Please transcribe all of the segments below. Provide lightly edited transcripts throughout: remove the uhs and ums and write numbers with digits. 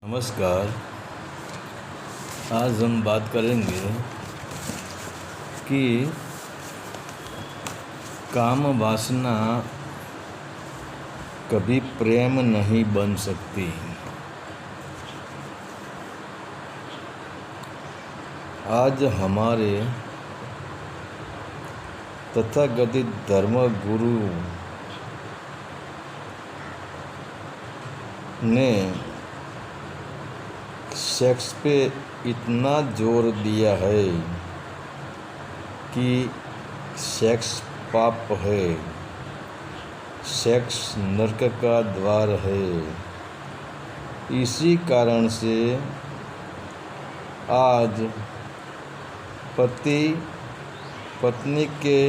नमस्कार। आज हम बात करेंगे कि काम वासना कभी प्रेम नहीं बन सकती। आज हमारे तथाकथित धर्म गुरु ने सेक्स पे इतना जोर दिया है कि सेक्स पाप है, सेक्स नरक का द्वार है। इसी कारण से आज पति पत्नी के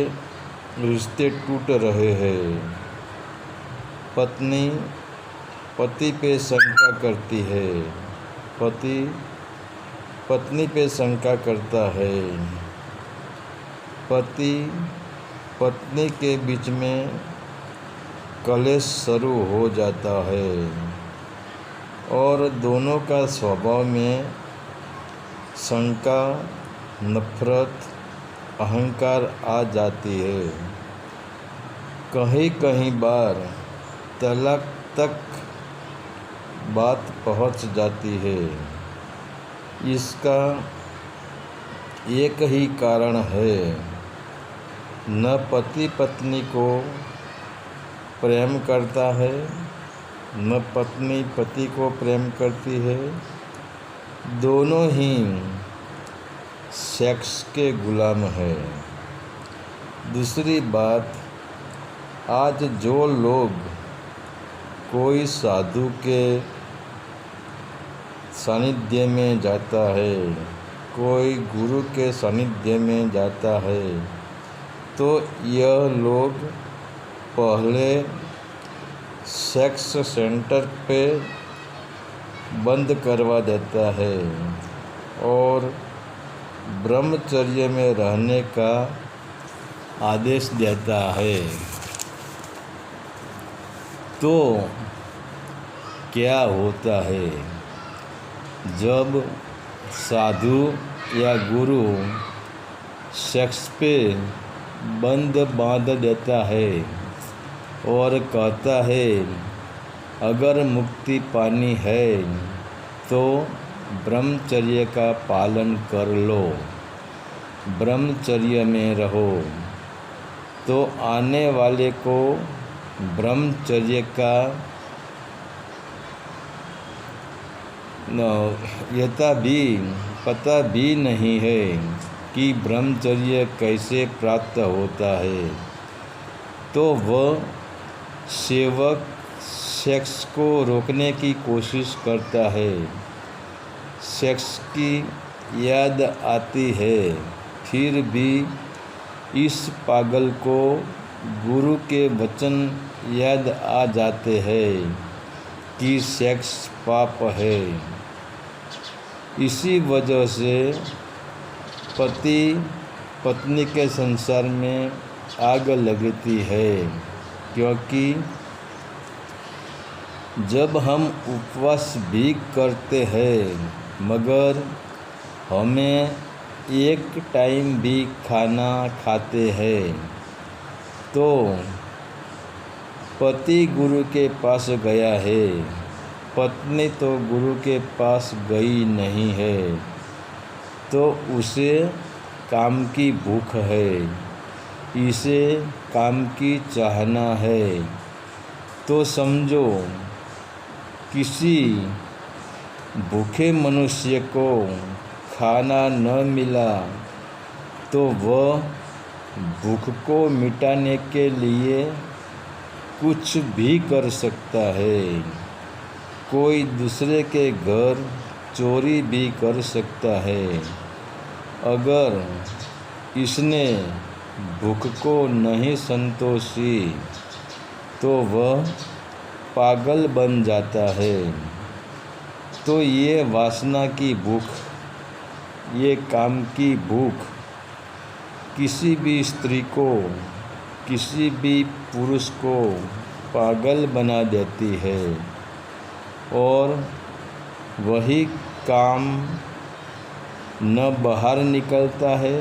रिश्ते टूट रहे हैं। पत्नी पति पे शंका करती है, पति पत्नी पे शंका करता है, पति पत्नी के बीच में कलेश शुरू हो जाता है और दोनों का स्वभाव में शंका, नफरत, अहंकार आ जाती है। कहीं कहीं बार तलाक तक बात पहुंच जाती है। इसका एक ही कारण है, न पति पत्नी को प्रेम करता है, न पत्नी पति को प्रेम करती है। दोनों ही सेक्स के गुलाम है। दूसरी बात, आज जो लोग कोई साधु के सानिध्य में जाता है, कोई गुरु के सानिध्य में जाता है, तो यह लोग पहले सेक्स सेंटर पे बंद करवा देता है और ब्रह्मचर्य में रहने का आदेश देता है। तो क्या होता है, जब साधु या गुरु सेक्स पे बंद बांध देता है और कहता है अगर मुक्ति पानी है तो ब्रह्मचर्य का पालन कर लो, ब्रह्मचर्य में रहो, तो आने वाले को ब्रह्मचर्य का पता भी नहीं है कि ब्रह्मचर्य कैसे प्राप्त होता है। तो वह सेवक सेक्स को रोकने की कोशिश करता है। सेक्स की याद आती है, फिर भी इस पागल को गुरु के वचन याद आ जाते हैं कि सेक्स पाप है। इसी वजह से पति पत्नी के संसार में आग लगती है, क्योंकि जब हम उपवास भी करते हैं मगर हमें एक टाइम भी खाना खाते हैं, तो पति गुरु के पास गया है, पत्नी तो गुरु के पास गई नहीं है, तो उसे काम की भूख है, इसे काम की चाहना है। तो समझो, किसी भूखे मनुष्य को खाना न मिला तो वह भूख को मिटाने के लिए कुछ भी कर सकता है। कोई दूसरे के घर चोरी भी कर सकता है। अगर इसने भूख को नहीं संतोषी तो वह पागल बन जाता है। तो ये वासना की भूख, ये काम की भूख किसी भी स्त्री को, किसी भी पुरुष को पागल बना देती है और वही काम न बाहर निकलता है,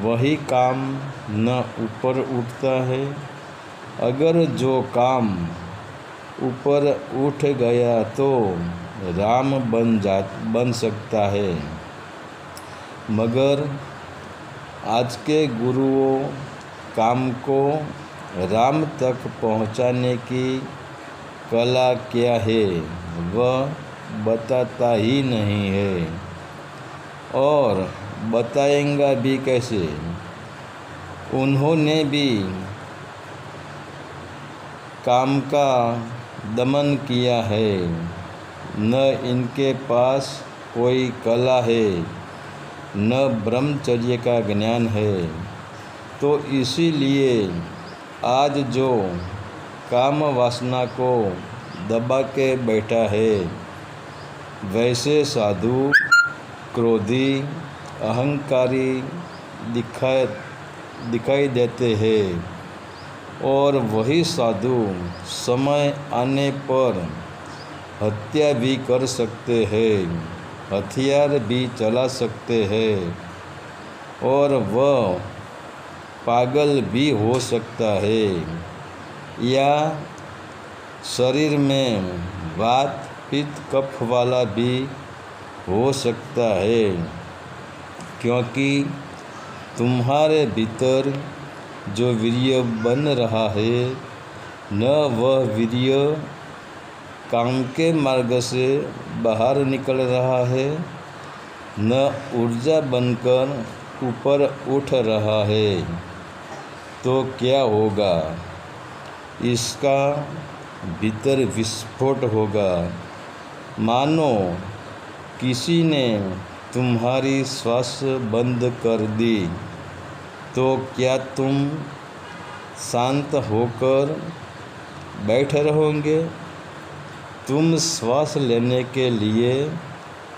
वही काम न ऊपर उठता है। अगर जो काम ऊपर उठ गया तो राम बन सकता है, मगर आज के गुरुओं काम को राम तक पहुंचाने की कला क्या है वह बताता ही नहीं है, और बताएंगा भी कैसे। उन्होंने भी काम का दमन किया है, न इनके पास कोई कला है, न ब्रह्मचर्य का ज्ञान है। तो इसीलिए आज जो काम वासना को दबा के बैठा है, वैसे साधु क्रोधी अहंकारी दिखाई देते हैं, और वही साधु समय आने पर हत्या भी कर सकते हैं, हथियार भी चला सकते हैं, और वह पागल भी हो सकता है, या शरीर में वात पित्त कफ वाला भी हो सकता है, क्योंकि तुम्हारे भीतर जो वीर्य बन रहा है, न वह वीर्य काम के मार्ग से बाहर निकल रहा है, न ऊर्जा बनकर ऊपर उठ रहा है। तो क्या होगा? इसका भीतर विस्फोट होगा। मानो किसी ने तुम्हारी श्वास बंद कर दी, तो क्या तुम शांत होकर बैठे रहोगे? तुम श्वास लेने के लिए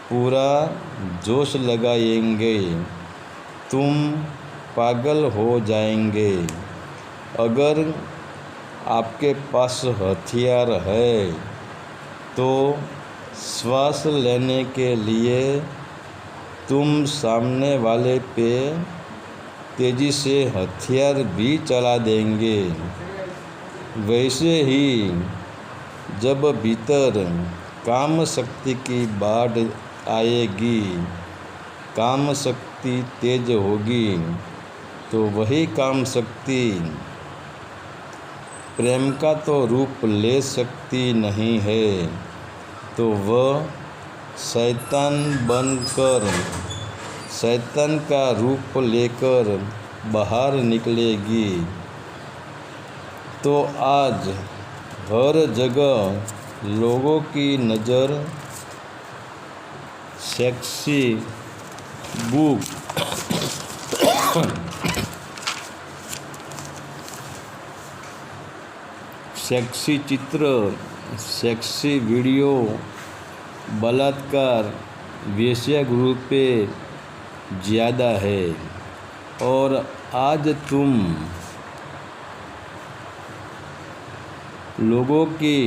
पूरा जोश लगाएंगे, तुम पागल हो जाएंगे। अगर आपके पास हथियार है तो श्वास लेने के लिए तुम सामने वाले पे तेज़ी से हथियार भी चला देंगे। वैसे ही जब भीतर काम शक्ति की बाढ़ आएगी, काम शक्ति तेज होगी, तो वही काम शक्ति प्रेम का तो रूप ले सकती नहीं है, तो वह शैतान बनकर शैतान का रूप लेकर बाहर निकलेगी। तो आज हर जगह लोगों की नज़र सेक्सी बुक, सेक्सी चित्र, सेक्सी वीडियो, बलात्कार, वेश्यागृह पे ज़्यादा है। और आज तुम लोगों की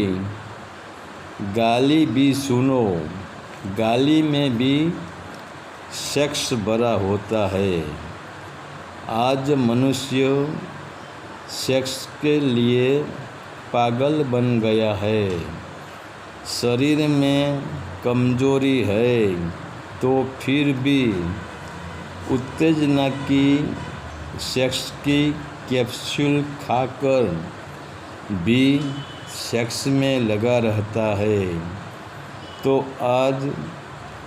गाली भी सुनो, गाली में भी सेक्स भरा होता है। आज मनुष्य सेक्स के लिए पागल बन गया है। शरीर में कमजोरी है तो फिर भी उत्तेजना की सेक्स की कैप्सूल खाकर भी सेक्स में लगा रहता है। तो आज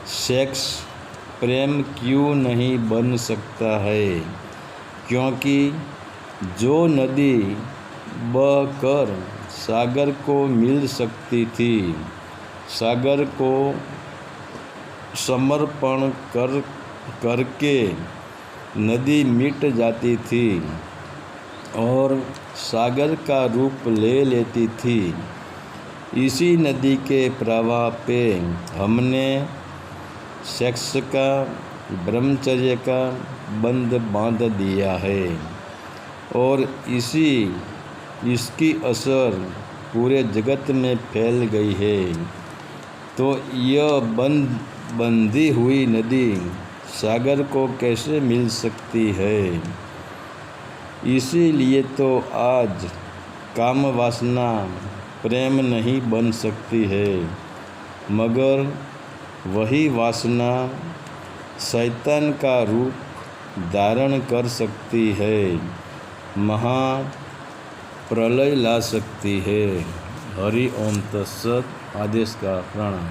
सेक्स प्रेम क्यों नहीं बन सकता है? क्योंकि जो नदी बहकर सागर को मिल सकती थी, सागर को समर्पण करके नदी मिट जाती थी और सागर का रूप ले लेती थी। इसी नदी के प्रवाह पे हमने सेक्स का, ब्रह्मचर्य का बंध बांध दिया है, और इसकी असर पूरे जगत में फैल गई है। तो यह बंधी हुई नदी सागर को कैसे मिल सकती है। इसीलिए तो आज काम वासना प्रेम नहीं बन सकती है, मगर वही वासना शैतान का रूप धारण कर सकती है, महा प्रलय ला सकती है। हरि ओम तत्सत। आदेश का प्रणाम।